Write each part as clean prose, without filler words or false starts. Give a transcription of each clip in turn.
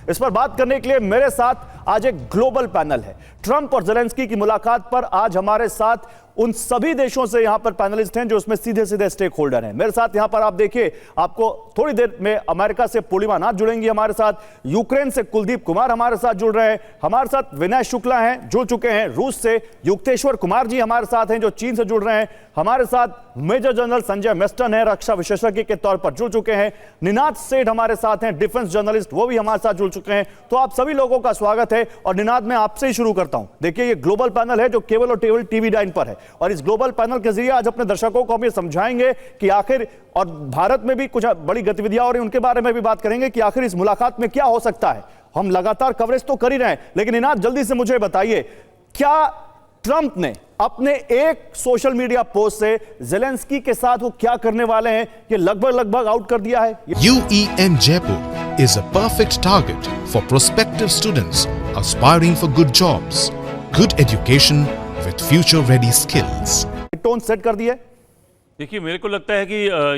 इस पर बात करने के लिए मेरे साथ आज एक ग्लोबल पैनल है। ट्रंप और ज़ेलेंस्की की मुलाकात पर आज हमारे साथ उन सभी देशों से यहां पर पैनलिस्ट हैं जो उसमें सीधे सीधे स्टेक होल्डर हैं। मेरे साथ यहां पर आप देखिए, आपको थोड़ी देर में अमेरिका से पूर्णिमा नाथ जुड़ेंगी हमारे साथ, यूक्रेन से कुलदीप कुमार हमारे साथ जुड़ रहे हैं, हमारे साथ विनय शुक्ला हैं जुड़ चुके हैं, रूस से युक्तेश्वर कुमार जी हमारे साथ हैं जो चीन से जुड़ रहे हैं, हमारे साथ मेजर जनरल संजय मेस्टन है, रक्षा विशेषज्ञ के तौर पर जुड़ चुके हैं, निनाद सेठ हमारे साथ हैं, डिफेंस जर्नलिस्ट, वो भी हमारे साथ जुड़ चुके हैं। तो आप सभी लोगों का स्वागत है। और निनाद, मैं आपसे ही शुरू करता हूं। देखिए, ये ग्लोबल पैनल है जो केवल और केवल टीवी9 पर है, और इस ग्लोबल पैनल के जरिए आज अपने दर्शकों को हम ये समझाएंगे कि आखिर, और भारत में भी कुछ बड़ी गतिविधियां हो रही हैं उनके बारे में भी बात करेंगे कि आखिर इस मुलाकात में क्या हो सकता है। हम लगातार कवरेज तो कर ही रहे हैं, लेकिन निनाद जल्दी से मुझे बताइए, क्या ट्रंप ने अपने एक सोशल मीडिया पोस्ट से ज़ेलेंस्की के साथ वो क्या करने वाले हैं ये लगभग आउट कर दिया है? UEM Jaipur is a perfect target for prospective students aspiring for good jobs, good education with future-ready skills. Tone set कर दिया। देखिए, मेरे को लगता है कि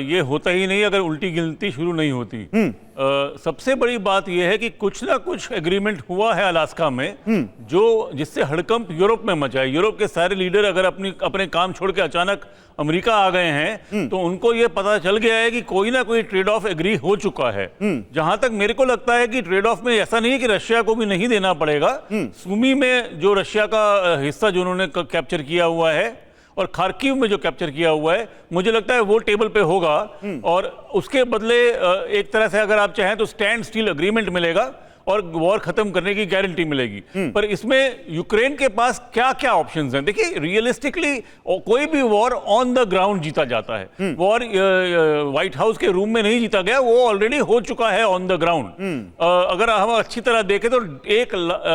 ये होता ही नहीं अगर उल्टी गिनती शुरू नहीं होती। सबसे बड़ी बात यह है कि कुछ ना कुछ एग्रीमेंट हुआ है अलास्का में जो जिससे हड़कंप यूरोप में मचा है। यूरोप के सारे लीडर अगर अपने काम छोड़ के अचानक अमेरिका आ गए हैं तो उनको ये पता चल गया है कि कोई ना कोई ट्रेड ऑफ एग्री हो चुका है। जहां तक मेरे को लगता है कि ट्रेड ऑफ में ऐसा नहीं है कि रशिया को भी नहीं देना पड़ेगा। सुमी में जो रशिया का हिस्सा जो उन्होंने कैप्चर किया हुआ है और खार्किव में जो कैप्चर किया हुआ है, मुझे लगता है वो टेबल पे होगा और उसके बदले एक तरह से अगर आप चाहें तो स्टैंड स्टील अग्रीमेंट मिलेगा और वॉर खत्म करने की गारंटी मिलेगी। पर इसमें यूक्रेन के पास क्या क्या ऑप्शंस हैं? देखिए, रियलिस्टिकली कोई भी वॉर ऑन द ग्राउंड जीता जाता है। वॉर व्हाइट हाउस के रूम में नहीं जीता गया, वो ऑलरेडी हो चुका है ऑन द ग्राउंड। अगर हम अच्छी तरह देखें तो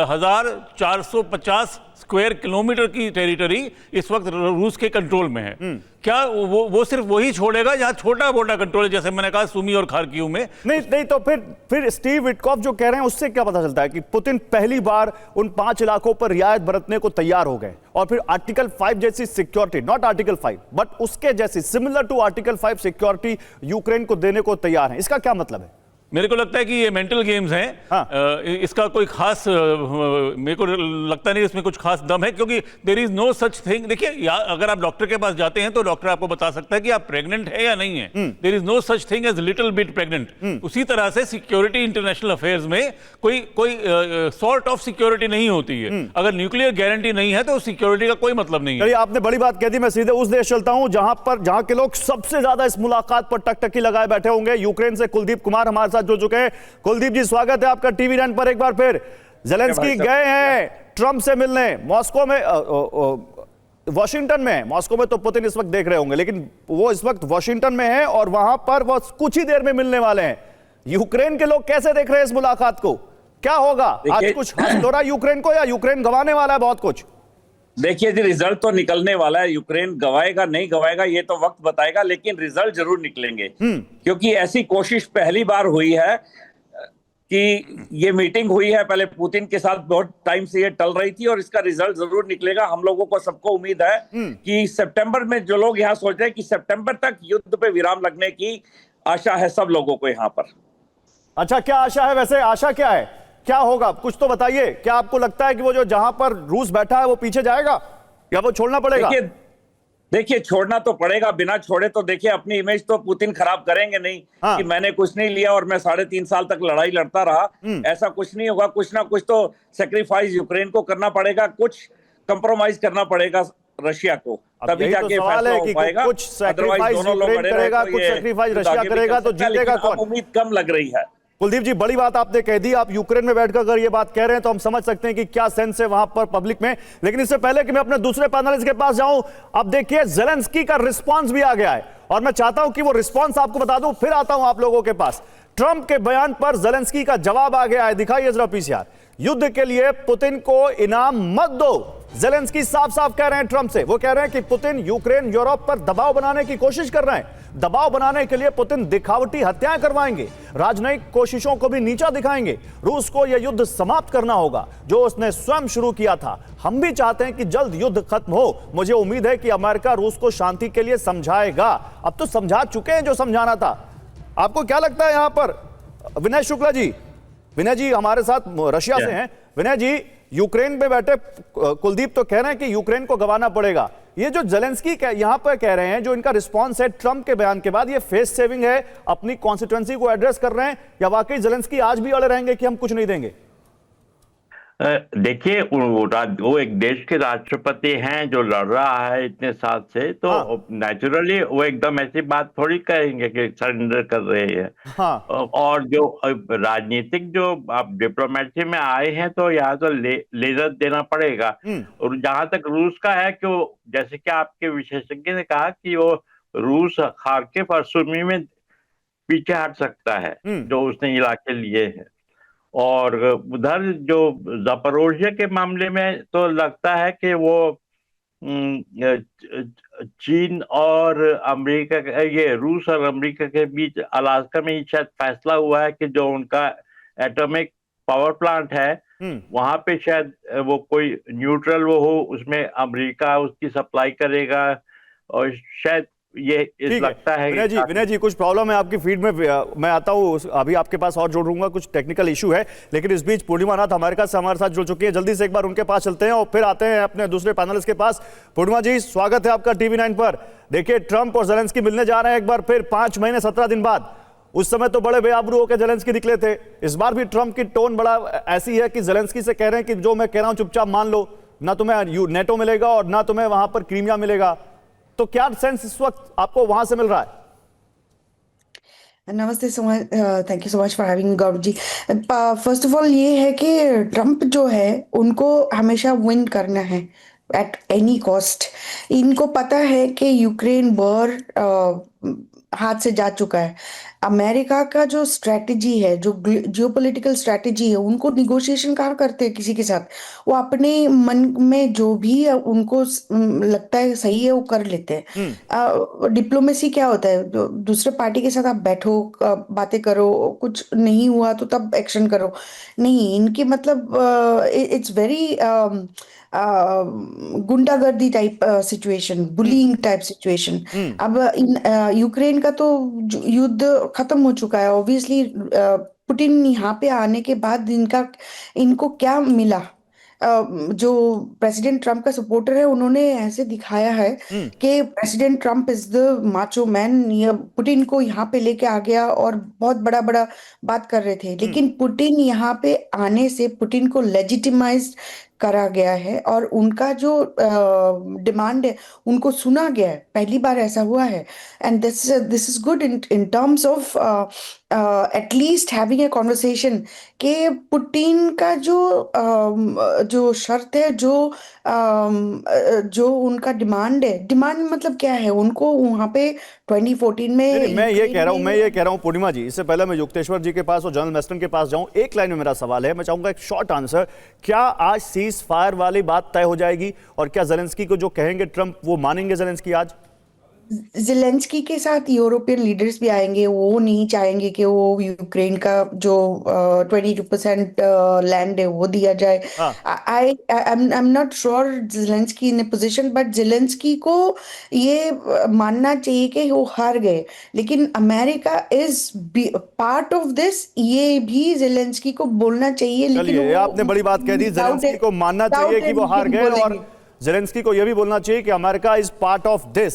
1450 स्क्वायर किलोमीटर की टेरिटरी इस वक्त रूस के कंट्रोल में है। क्या वो सिर्फ वही छोड़ेगा जहां छोटा मोटा कंट्रोल है, जैसे मैंने कहा सुमी और खार्किव में? नहीं तो फिर स्टीव विटकॉफ जो कह रहे हैं उससे क्या पता चलता है कि पुतिन पहली बार उन 5 इलाकों पर रियायत बरतने को तैयार हो गए और फिर आर्टिकल 5 जैसी सिक्योरिटी, नॉट आर्टिकल 5 बट उसके जैसी similar to article 5 security Ukraine को देने को तैयार है? इसका क्या मतलब है? मेरे को लगता है कि ये मेंटल गेम्स हैं। हाँ। इसका कोई खास मेरे को लगता नहीं इसमें कुछ खास दम है, क्योंकि there is no such thing. देखिए, अगर आप डॉक्टर के पास जाते हैं तो डॉक्टर आपको बता सकता है कि आप प्रेग्नेंट है या नहीं है। There is no such thing as little bit pregnant. उसी तरह से सिक्योरिटी इंटरनेशनल अफेयर्स में कोई सॉर्ट ऑफ सिक्योरिटी नहीं होती है। अगर न्यूक्लियर गारंटी नहीं है तो सिक्योरिटी का कोई मतलब नहीं है। आपने बड़ी बात कह दी। मैं सीधे उस देश चलता हूं जहां के लोग सबसे ज्यादा इस मुलाकात पर टकटकी लगाए बैठे होंगे। यूक्रेन से कुलदीप कुमार हमारे जुड़ चुके हैं। कुलदीप जी, स्वागत है आपका टीवी9 पर एक बार फिर। ज़ेलेंस्की गए हैं ट्रंप से मिलने मॉस्को में, वॉशिंगटन में। मॉस्को में तो पुतिन इस वक्त देख रहे होंगे, लेकिन वो इस वक्त वॉशिंगटन में है और वहां पर वो कुछ ही देर में मिलने वाले हैं। यूक्रेन के लोग कैसे देख रहे हैं इस मुलाकात को? क्या होगा? आज कुछ हासिल हो रहा है यूक्रेन को या यूक्रेन गंवाने वाला है बहुत कुछ? देखिए जी, रिजल्ट तो निकलने वाला है। यूक्रेन गवाएगा नहीं गवाएगा ये तो वक्त बताएगा, लेकिन रिजल्ट जरूर निकलेंगे। क्योंकि ऐसी कोशिश पहली बार हुई है कि ये मीटिंग हुई है पहले पुतिन के साथ, बहुत टाइम से ये टल रही थी और इसका रिजल्ट जरूर निकलेगा। हम लोगों को सबको उम्मीद है कि सितंबर में, जो लोग यहाँ सोच रहे हैं कि सितंबर तक युद्ध पे विराम लगने की आशा है सब लोगों को यहाँ पर। अच्छा, क्या आशा है? वैसे आशा क्या है, क्या होगा कुछ तो बताइए। क्या आपको लगता है कि वो जो जहां पर रूस बैठा है वो पीछे जाएगा या वो छोड़ना पड़ेगा? देखिए, छोड़ना तो पड़ेगा। बिना छोड़े तो देखिए अपनी इमेज तो पुतिन खराब करेंगे नहीं। कि मैंने कुछ नहीं लिया और मैं 3.5 साल तक लड़ाई लड़ता रहा, ऐसा कुछ नहीं होगा। कुछ ना कुछ तो सेक्रीफाइस यूक्रेन को करना पड़ेगा, कुछ कंप्रोमाइज करना पड़ेगा रशिया को, तभी जाके फैसला हो पाएगा। कुछ सैक्रिफाइस यूक्रेन करेगा, कुछ सैक्रिफाइस रशिया करेगा, तो जीतेगा कौन? उम्मीद कम लग रही है। कुलदीप जी, बड़ी बात आपने कह दी। आप यूक्रेन में बैठकर अगर ये बात कह रहे हैं तो हम समझ सकते हैं कि क्या सेंस है वहां पर पब्लिक में। लेकिन इससे पहले कि मैं अपने दूसरे पैनलिस्ट के पास जाऊं, अब देखिए ज़ेलेंस्की का रिस्पांस भी आ गया है और मैं चाहता हूं कि वो रिस्पांस आपको बता दूं, फिर आता हूं आप लोगों के पास। ट्रंप के बयान पर ज़ेलेंस्की का जवाब आ गया है, दिखाइए जरा पीसीआर। युद्ध के लिए पुतिन को इनाम मत दो, ज़ेलेंस्की साफ साफ कह रहे हैं ट्रंप से। वो कह रहे हैं कि पुतिन यूक्रेन यूरोप पर दबाव बनाने की कोशिश कर रहे हैं। दबाव बनाने के लिए पुतिन दिखावटी हत्याएं करवाएंगे, राजनयिक कोशिशों को भी नीचा दिखाएंगे। रूस को यह युद्ध समाप्त करना होगा जो उसने स्वयं शुरू किया था। हम भी चाहते हैं कि जल्द युद्ध खत्म हो। मुझे उम्मीद है कि अमेरिका रूस को शांति के लिए समझाएगा। अब तो समझा चुके हैं जो समझाना था। आपको क्या लगता है यहां पर, विनय शुक्ला जी? विनय जी हमारे साथ रशिया से हैं। विनय जी, यूक्रेन पे बैठे कुलदीप तो कह रहे हैं कि यूक्रेन को गंवाना पड़ेगा। ये जो जेलेंस्की यहां पर कह रहे हैं, जो इनका रिस्पांस है ट्रंप के बयान के बाद, ये फेस सेविंग है, अपनी कॉन्स्टिट्यूएंसी को एड्रेस कर रहे हैं, या वाकई जेलेंस्की आज भी अड़े रहेंगे कि हम कुछ नहीं देंगे? देखिए, वो एक देश के राष्ट्रपति हैं जो लड़ रहा है इतने साल से, तो नेचुरली वो एकदम ऐसी बात थोड़ी कहेंगे कि सरेंडर कर रहे हैं। हाँ। और जो राजनीतिक जो आप डिप्लोमेसी में आए हैं, तो यहाँ तो लेजर देना पड़ेगा। और जहां तक रूस का है कि वो, जैसे कि आपके विशेषज्ञ ने कहा कि वो रूस खार्किव और सुमी में पीछे हट सकता है जो उसने इलाके लिए हैं। और उधर जो ज़पोरिज़िया के मामले में तो लगता है कि वो चीन और अमेरिका, ये रूस और अमेरिका के बीच अलास्का में ही शायद फैसला हुआ है कि जो उनका एटॉमिक पावर प्लांट है वहां पे शायद वो कोई न्यूट्रल वो हो, उसमें अमेरिका उसकी सप्लाई करेगा। और शायद ये लगता है। विनय जी कुछ प्रॉब्लम है आपकी फीड में, मैं आता हूँ, अभी आपके पास और जोड़ूंगा, कुछ टेक्निकल इशू है। लेकिन इस बीच पूर्णिमा नाथ अमेरिका से हमारे साथ जुड़ चुकी है, जल्दी से एक बार उनके पास चलते हैं और फिर आते हैं अपने दूसरे पैनलिस्ट के पास। पूर्णिमा जी, स्वागत है आपका TV9 पर। देखिए, ट्रंप और जेलेंस्की मिलने जा रहे हैं एक बार फिर 5 महीने 17 दिन बाद। उस समय तो बड़े बेआबरू होकर जेलेंस्की निकले थे, इस बार भी ट्रंप की टोन बड़ा ऐसी है कि जेलेंस्की से कह रहे हैं कि जो मैं कह रहा हूं चुपचाप मान लो, ना तुम्हें नेटो मिलेगा और ना तुम्हें वहां पर क्रीमिया मिलेगा। तो क्या सेंस इस वक्त आपको वहां से मिल रहा है? नमस्ते, thank you so much for having me Gaurav ji. First of all ये है कि ट्रंप जो है उनको हमेशा विन करना है एट एनी कॉस्ट। इनको पता है कि यूक्रेन वॉर हाथ से जा चुका है। अमेरिका का जो स्ट्रेटजी है, जो जियोपॉलिटिकल स्ट्रेटजी है, उनको निगोशिएशन कहाँ करते हैं किसी के साथ। वो अपने मन में जो भी उनको लगता है सही है वो कर लेते हैं। डिप्लोमेसी क्या होता है, दूसरे पार्टी के साथ आप बैठो, बातें करो, कुछ नहीं हुआ तो तब एक्शन करो। नहीं, इनकी मतलब इट्स वेरी गुंडागर्दी type situation, bullying type situation. अब यूक्रेन का तो युद्ध खत्म हो चुका है ऑब्वियसली। पुतिन यहाँ पे आने के बाद इनको क्या मिला? जो प्रेसिडेंट ट्रंप का सपोर्टर है उन्होंने ऐसे दिखाया है कि president Trump is the macho man. ये पुतिन को यहाँ पे लेके आ गया और बहुत बड़ा बड़ा बात कर रहे थे, लेकिन पुतिन यहाँ पे आने से पुतिन को लेजिटिमाइज करा गया है और उनका जो डिमांड है उनको सुना गया है। पहली बार ऐसा हुआ है and this is good in terms of at least having a conversation कि पुतिन का जो शर्त है, जो उनका डिमांड है, डिमांड मतलब क्या है, उनको वहां पे 2014 में मैं ये कह रहा हूं पूर्णिमा जी, इससे पहले मैं युक्तेश्वर जी के पास और जनरल मेस्टन के पास जाऊं, एक लाइन में मेरा सवाल है, मैं चाहूंगा एक शॉर्ट आंसर। क्या आज सीज फायर वाली बात तय हो जाएगी और क्या जेलेंस्की को जो कहेंगे ट्रंप वो मानेंगे जेलेंस्की आज? जेलेंस्की के साथ यूरोपियन लीडर्स भी आएंगे। वो नहीं चाहेंगे कि वो यूक्रेन का जो 22% लैंड है वो दिया जाए। I am not sure Zelensky in A position, but Zelensky को ये मानना चाहिए कि वो हार गए, लेकिन America is part of this. ये भी जेलेंस्की को बोलना चाहिए। लेकिन आपने बड़ी बात कह दी, जेलेंस्की को मानना चाहिए कि वो हार गए और जेलेंस्की को यह भी बोलना चाहिए कि America is part of this.